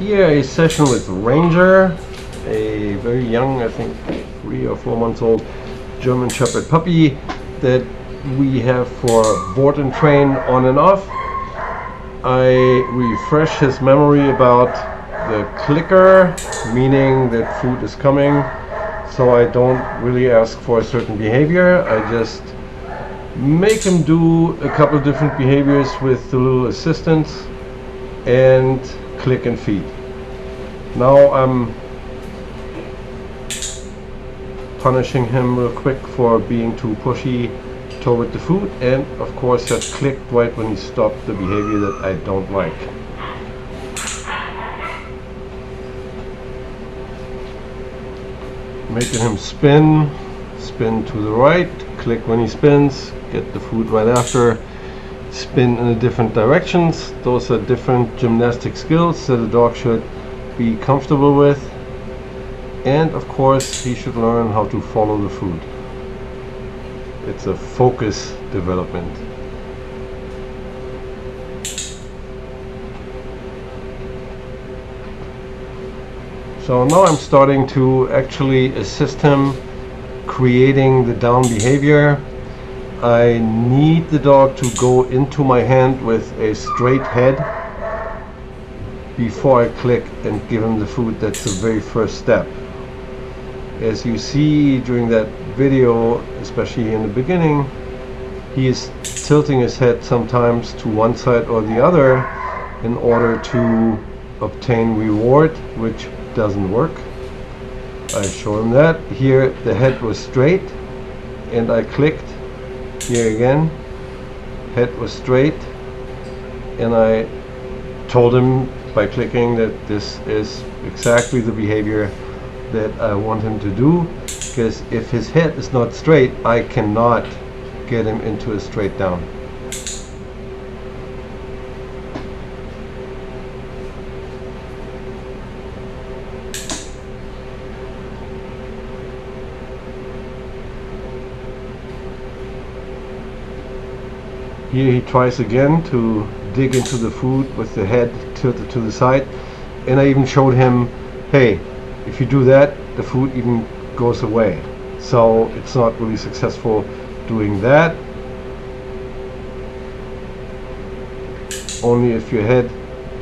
Here a session with Ranger, a very young, I think 3 or 4 months old German Shepherd puppy that we have for board and train on and off. I refresh his memory about the clicker, meaning that food is coming, so I don't really ask for a certain behavior. I just make him do a couple of different behaviors with the little assistants and click and feed. Now I'm punishing him real quick for being too pushy toward the food, and of course have clicked right when he stopped the behavior that I don't like. Making him spin to the right, click when he spins, get the food right after, spin in the different directions. Those are different gymnastic skills that a dog should be comfortable with, and of course he should learn how to follow the food. It's a focus development. So now I'm starting to actually assist him creating the down behavior. I need the dog to go into my hand with a straight head before I click and give him the food. That's the very first step. As you see during that video, especially in the beginning, he is tilting his head sometimes to one side or the other in order to obtain reward, which doesn't work. I show him that. Here the head was straight and I clicked. Here again, head was straight, and I told him by clicking that this is exactly the behavior that I want him to do, because if his head is not straight, I cannot get him into a straight down. Here he tries again to dig into the food with the head tilted to the side, and I even showed him, hey, if you do that, the food even goes away. So it's not really successful doing that. Only if your head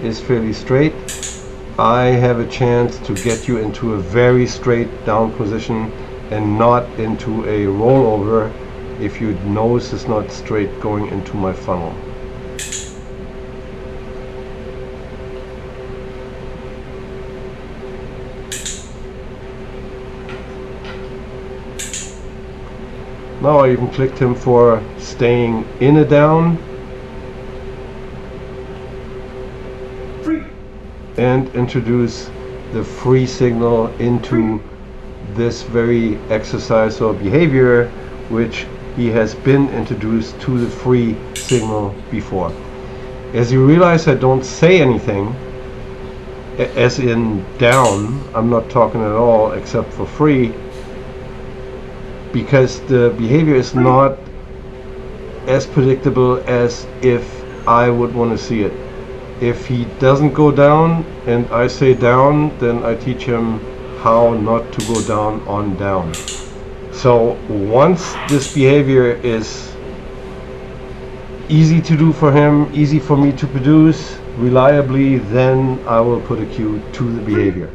is fairly straight, I have a chance to get you into a very straight down position and not into a rollover if your nose is not straight going into my funnel. Now I even clicked him for staying in a down free, and introduce the free signal into this very exercise or behavior, which he has been introduced to the free signal before. As you realize, I don't say anything, as in down. I'm not talking at all except for free, because the behavior is not as predictable as if I would want to see it. If he doesn't go down and I say down, then I teach him how not to go down on down. So once this behavior is easy to do for him, easy for me to produce reliably, then I will put a cue to the behavior.